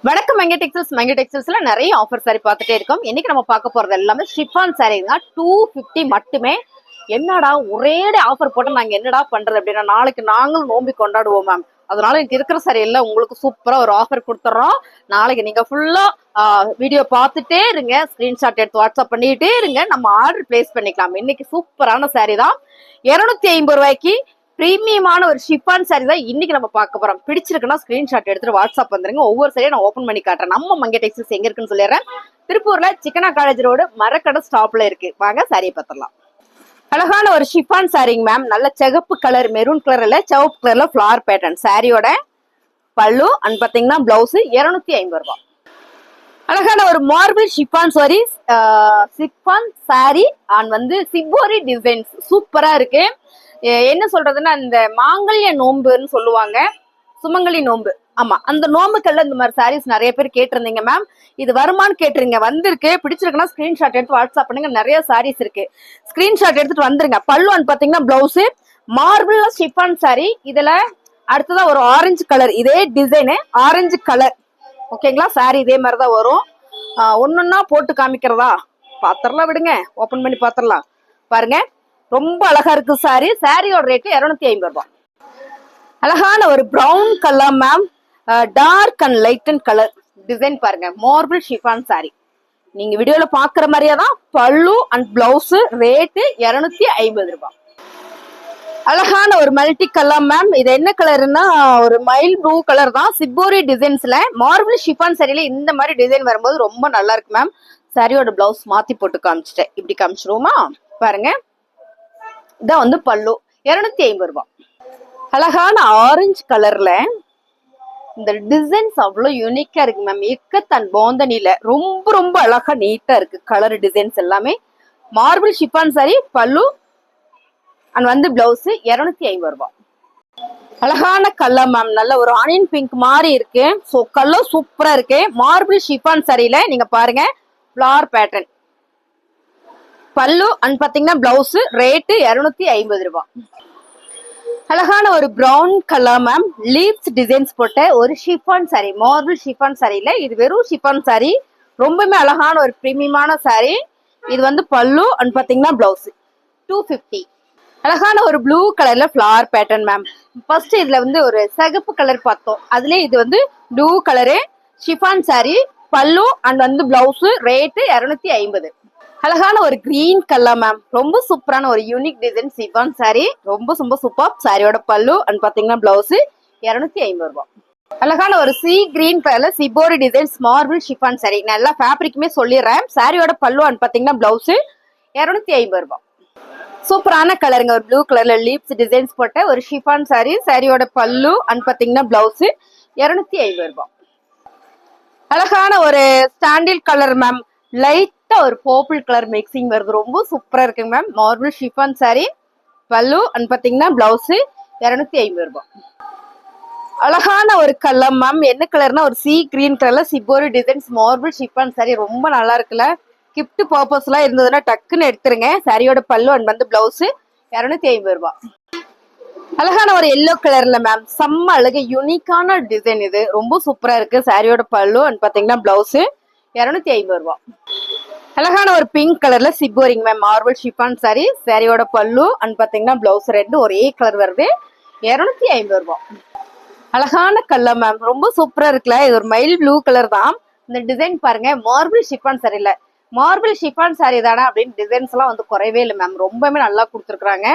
வணக்கம் மங்க டெக்ஸ்டைல்ஸ்ல நிறைய ஆஃபர் சாரி பார்த்துட்டே இருக்கோம். இன்னைக்கு நம்ம பார்க்க போறது எல்லாமே ஷிஃபான் சாரீங்க. 250 மட்டுமே. என்னடா ஒரே ஆஃபர் போட்டு நாங்க என்னடா பண்றது அப்படின்னா, நாளைக்கு நாங்களும் நோம்பி கொண்டாடுவோம் மேம். அதனால எனக்கு இருக்கிற சாரி எல்லாம் உங்களுக்கு சூப்பரா ஒரு ஆஃபர் கொடுத்துறோம். நாளைக்கு நீங்க ஃபுல்லா வீடியோ பார்த்துட்டே இருங்க, ஸ்கிரீன்ஷாட் எடுத்து வாட்ஸ்அப் பண்ணிட்டே இருங்க, நம்ம ஆர்டர் பிளேஸ் பண்ணிக்கலாம். இன்னைக்கு சூப்பரான சாரி தான். 250 ரூபாய்க்கு பிரீமியமான ஒரு ஷிஃபான் சாரி தான் இன்னைக்கு நம்ம பார்க்க போறோம். பிடிச்சிருக்குன்னா ஸ்கிரீன்ஷாட் எடுத்துட்டு வாட்ஸ்அப் வந்துருங்க. ஒவ்வொரு சாரியும் நான் ஓப்பன் பண்ணி காட்டுறேன். நம்ம மங்க டெக்ஸ்டைல்ஸ் எங்க இருக்குன்னு சொல்லிடுறேன். திருப்பூர்ல சிக்கனா காலேஜ் ரோடு மரக்கடை ஸ்டாப்ல இருக்கு. வாங்க சாரியை பார்த்துடலாம். அழகான ஒரு ஷிஃபான் சாரிங்க மேம். நல்ல சிகப்பு கலர், மெரூன் கலர்ல சிவப்பு கலர்ல ஃபிளார் பேட்டர்ன். சாரியோட பல்லு அண்ட் பாத்தீங்கன்னா பிளவுஸ் 250 ரூபாய். அழகான ஒரு marble chiffon sorry, chiffon sorry and வந்து சிப்போரி டிசைன்ஸ் சூப்பரா இருக்கு. என்ன சொல்றதுன்னா, இந்த மாங்கல்ய நோம்புன்னு சொல்லுவாங்க, சுமங்கலி நோம்பு. ஆமா, அந்த நோம்புக்கள்ல இந்த மாதிரி சாரீஸ் நிறைய பேர் கேட்டிருந்தீங்க மேம். இது வருமானு கேட்டுருங்க. வந்திருக்கு. பிடிச்சிருக்குன்னா ஸ்கிரீன்ஷாட் எடுத்து வாட்ஸ்அப் பண்ணுங்க. நிறைய சாரீஸ் இருக்கு, ஸ்கிரீன்ஷாட் எடுத்துட்டு வந்துருங்க. பல்லுன்னு பாத்தீங்கன்னா பிளவுஸ் மார்பிள் ஷிஃபான் சாரி. இதுல அடுத்ததா ஒரு ஆரஞ்சு கலர், இதே டிசைனு ஆரஞ்சு கலர். ஓகேங்களா? சாரி இதே மாதிரிதான் வரும். ஒன்னொன்னா போட்டு காமிக்கிறதா பாத்திரலாம், விடுங்க, ஓபன் பண்ணி பாத்திரலாம். பாருங்க, ரொம்ப அழகா இருக்கு சாரி. சாரியோட ரேட்டு 250 ரூபாய். அழகான ஒரு brown colour ma'am, dark and light and colour design பாருங்க. Marble chiffon sari. நீங்க வீடியோல பாக்குற மாதிரியே தான் பல்லு அண்ட் பிளவுஸ். ரேட்டு 250 ரூபாய். அழகான ஒரு மல்டி கலர் மேம். இது என்ன கலர்னா, ஒரு மைல் ப்ளூ கலர் தான். சிப்போரி டிசைன்ஸ்ல மார்பிள் ஷிஃபான் சாரியில இந்த மாதிரி டிசைன் வரும்போது ரொம்ப நல்லா இருக்கு மேம். சாரியோட பிளவுஸ் மாத்தி போட்டு காமிச்சிட்டேன். இப்படி காமிச்சிருவோமா? பாருங்க, இதான் வந்து பல்லு. 250 ரூபாய். அழகான ஆரஞ்சு கலர்ல இந்த டிசைன்ஸ் அவ்வளவு யூனிக்கா இருக்கு மேம். எக்கத்தன் போந்தனில ரொம்ப ரொம்ப அழகா நீட்டா இருக்கு கலர் டிசைன்ஸ் எல்லாமே. Marble chiffon sari, pallu and வந்து பிளவுஸ் 250 ரூபாய். அழகான கலர் மேம். நல்ல ஒரு ஆனியன் பிங்க் மாதிரி இருக்கு. ஸோ கலர் சூப்பரா இருக்கு. மார்பிள் ஷிஃபான் சாரியில நீங்க பாருங்க, ஃபிளார் பேட்டர்ன் பல்லு அண்ட் பாத்தீங்கன்னா பிளவுஸ். ரேட்டு 250 ரூபாய். அழகான ஒரு brown colour ma'am. Leaves designs போட்ட ஒரு ஷிஃபான் சாரி, மார்பிள் ஷிஃபான் சாரியில. இது வெறும் ஷிஃபான் சாரி. ரொம்பவுமே அழகான ஒரு பிரீமியமான சாரி. இது வந்து பல்லு அண்ட் பாத்தீங்கன்னா பிளவுஸ் 250. அழகான ஒரு ப்ளூ கலர்ல ஃபிளார் பேட்டர்ன் மேம். ஃபர்ஸ்ட் இதுல வந்து ஒரு சிகப்பு கலர் பார்த்தோம், அதுல இது வந்து blue colour chiffon sari, pallu and வந்து பிளவுஸ். ரேட்டு 250. அழகான ஒரு கிரீன் கலர் மேம். ரொம்ப சூப்பரான ஒரு யூனிக் டிசைன் ஷிஃபான் சாரி. ரொம்ப ரொம்ப சூப்பர். சாரியோட பல்லு அண்ட் பாத்தீங்கன்னா பிளவுஸ் 250 ரூபாய். அழகான ஒரு சி கிரீன் கலர்ல சிப்போரி டிசைன்ஸ் மார்பிள் ஷிஃபான் சாரி. நான் எல்லா ஃபேப்ரிக்குமே சொல்லிடுறேன். சாரியோட பல்லு அண்ட் பாத்தீங்கன்னா பிளவுஸ் 250 ரூபாய். சூப்பரான கலருங்க. ஒரு ப்ளூ கலர்ல லீவ்ஸ் டிசைன்ஸ் போட்ட ஒரு ஷிஃபான் சாரி. சாரியோட பல்லு அண்ட் பாத்தீங்கன்னா பிளவுஸ் 250 ரூபாய். அழகான ஒரு சாண்டில் கலர் மேம். லைட்டா ஒரு பர்பிள் கலர் மிக்சிங் வருது. ரொம்ப சூப்பரா இருக்குங்க ma'am. Marble chiffon sari, pallu and பாத்தீங்கன்னா பிளவுஸ் 250 ரூபாய். அழகான ஒரு கலர் மேம். என்ன கலர்னா, ஒரு சி கிரீன் கலர்ல சிப்போரி டிசைன்ஸ் மார்பிள் ஷிஃபான் சாரி. ரொம்ப நல்லா இருக்குல்ல? கிஃப்ட் பர்பஸ் எல்லாம் இருந்ததுன்னா டக்குன்னு எடுத்துருங்க. சாரியோட பல்லு அண்ட் வந்து பிளவுஸ் 250 ரூபாய். அழகான ஒரு எல்லோ கலர்ல மேம். செம்ம அழகு, யூனிக்கான டிசைன். இது ரொம்ப சூப்பரா இருக்கு. சாரியோட பல்லு அண்ட் பாத்தீங்கன்னா பிளவுஸ் 250 ரூபாய். அழகான ஒரு பிங்க் கலர்ல சிப்போரிங் மேம். Marble chiffon sari. சாரியோட பல்லு அண்ட் பாத்தீங்கன்னா பிளவுஸ். ரெண்டு ஒரே கலர் வருது. 250 ரூபாய். அழகான கலர் மேம். ரொம்ப சூப்பரா இருக்குல்ல? இது ஒரு மைல் ப்ளூ கலர் தான். இந்த டிசைன் பாருங்க. மார்பிள் ஷிஃபான் சாரி இல்ல, மார்பிள் ஷிஃபான் சாரி தானே அப்படின்னு டிசைன்ஸ் எல்லாம் வந்து குறையவே இல்லை மேம். ரொம்பவே நல்லா கொடுத்துருக்காங்க.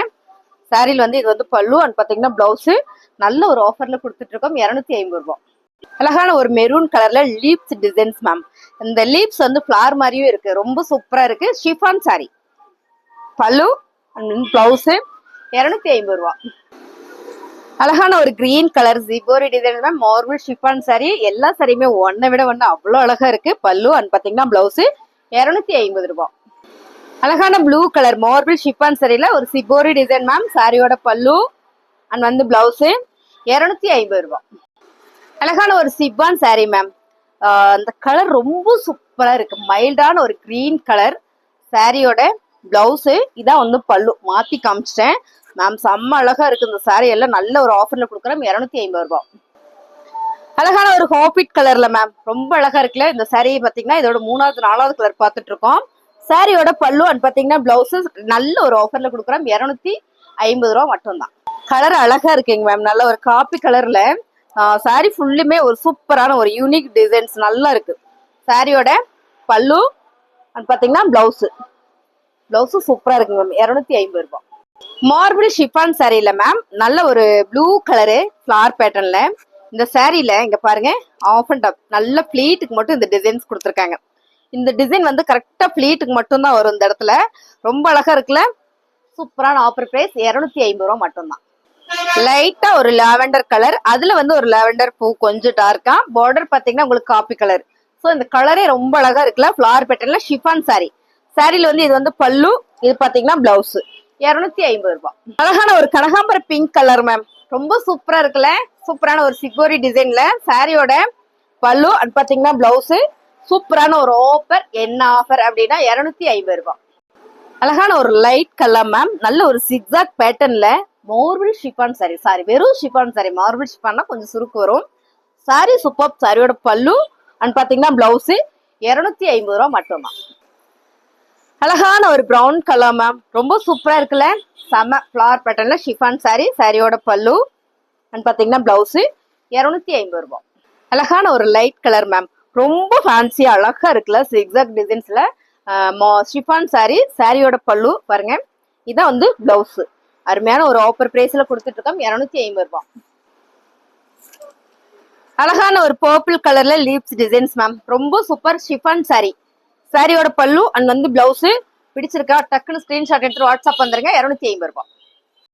சாரியில் வந்து இது வந்து பல்லு அண்ட் பாத்தீங்கன்னா பிளவுஸ். நல்ல ஒரு ஆஃபர்ல கொடுத்துட்டு இருக்கோம். 250 ரூபாய். அழகான ஒரு மெரூன் கலர்ல லீப்ஸ் டிசைன்ஸ் மேம். இந்த லீப்ஸ் வந்து ஃபிளார் மாதிரியும் இருக்கு. ரொம்ப சூப்பரா இருக்கு. Chiffon sari, pallu and blouse 250 ரூபாய். அழகான ஒரு கிரீன் கலர் ஜிபோரி design ma'am. Marble chiffon sari. எல்லா சாரியுமே ஒன்னை விட ஒன்று அவ்வளோ அழகா இருக்கு. பல்லு அண்ட் பாத்தீங்கன்னா பிளவுஸ் 250 ரூபாய். அழகான ப்ளூ கலர் மார்பிள் ஷிஃபான் சாரியில ஒரு சிபோரி டிசைன் மேம். சாரியோட பல்லு அண்ட் வந்து பிளவுஸ் 250 ரூபாய். அழகான ஒரு சிப்பான் சாரி மேம். அந்த கலர் ரொம்ப சூப்பரா இருக்கு. மைல்டான ஒரு கிரீன் கலர். சாரியோட பிளவுஸ் இதான் வந்து பல்லு. மாத்தி காமிச்சிட்டேன் மேம். செம்ம அழகா இருக்கு இந்த சாரி. எல்லாம் நல்ல ஒரு ஆஃபர்ல கொடுக்குறோம். 250 ரூபாய். அழகான ஒரு ஹாபிட் கலர்ல மேம், ரொம்ப அழகா இருக்குல்ல இந்த saree. பாத்தீங்கன்னா இதோட 3வது 4வது கலர் பாத்துட்டு இருக்கோம். சாரியோட பல்லு அண்ட் பாத்தீங்கன்னா பிளவுஸ் நல்ல ஒரு ஆஃபர்ல கொடுக்குறோம். 250 ரூபா மட்டும் தான். கலர் அழகா இருக்குங்க மேம், நல்ல ஒரு காப்பி கலர்ல. சாரி ஃபுல்லுமே ஒரு சூப்பரான ஒரு யூனிக் டிசைன்ஸ் நல்லா இருக்கு. சாரியோட பல்லு அண்ட் பாத்தீங்கன்னா பிளவுஸ் சூப்பரா இருக்கு மேம். 250 ரூபாய். மார்பிள் ஷிஃபான் சாரியில மேம், நல்ல ஒரு ப்ளூ கலரு ஃபிளார் பேட்டர்ன்ல இந்த சாரியில இங்க பாருங்க, ஆஃப் அண்ட் அப் நல்ல பிளீட்டுக்கு மட்டும் இந்த டிசைன்ஸ் கொடுத்துருக்காங்க. இந்த டிசைன் வந்து கரெக்டா பிளீட்டுக்கு மட்டும் தான் வரும் இந்த இடத்துல. ரொம்ப அழகா இருக்குல்ல. சூப்பரான ஆஃபர் பிரைஸ் 250 ரூபா மட்டும் தான். லைட்டா ஒரு லாவெண்டர் கலர், அதுல வந்து ஒரு லாவெண்டர் பூ கொஞ்சம் டார்க்கா, பார்டர் பாத்தீங்கன்னா உங்களுக்கு காப்பி கலர். ஸோ இந்த கலரே ரொம்ப அழகா இருக்குல்ல. ஃபிளார் பேட்டர்ன்ல ஷிஃபான் சாரி. சாரியில வந்து இது வந்து பல்லு, இது பாத்தீங்கன்னா பிளவுஸ். 250 ரூபாய். அழகான ஒரு கனகாம்பர பிங்க் கலர் மேம், ரொம்ப சூப்பரா இருக்குல்ல. சூப்பரான ஒரு சிகோரி டிசைன்ல சாரியோட பல்லு அண்ட் பாத்தீங்கன்னா பிளவுஸ். சூப்பரான ஒரு ஆஃபர். என்ன ஆஃபர் அப்படின்னா 250 ரூபாய். அழகான ஒரு லைட் கலர் மேம், நல்ல ஒரு சிக்ஸாக் பேட்டர்ன்ல மார்பிள் ஷிஃபான் சாரி. சாரி வெறும் ஷிஃபான் சாரி, மார்பிள் ஷிஃபான்னா கொஞ்சம் சுருக்கு வரும். Sorry super. சாரியோட பல்லு அண்ட் பாத்தீங்கன்னா பிளவுஸ் 250 ரூபாய் மட்டும்தான். அழகான ஒரு பிரவுன் கலர் மேம், ரொம்ப சூப்பரா இருக்குல்ல. செம ஃபிளார் பேட்டர்ன்ல ஷிஃபான் சாரி. சாரியோட பல்லு அண்ட் பாத்தீங்கன்னா பிளவுஸ் 250 ரூபாய். அழகான ஒரு லைட் கலர் மேம், ரொம்ப ஃபேன்சியா அழகா இருக்குல்ல. எக்ஸாக்ட் டிசைன்ஸ்ல ஷிஃபான் சாரி. சாரியோட பல்லு பாருங்க, இதான் வந்து பிளவுஸ். அருமையான ஒரு ஆஃபர் பிரைஸ்ல கொடுத்துட்டு இருக்கோம். 250 ரூபாய். அழகான ஒரு பர்பிள் கலர்ல லீவ்ஸ் டிசைன்ஸ் மேம், ரொம்ப சூப்பர் ஷிஃபான் சாரி. சாரியோட பல்லு அண்ட் வந்து பிளவுஸ். பிடிச்சிருக்கா டக்குன்னு ஸ்கிரீன்ஷாட் எடுத்து வாட்ஸ்அப் வந்துருங்க. 250 ரூபாய்.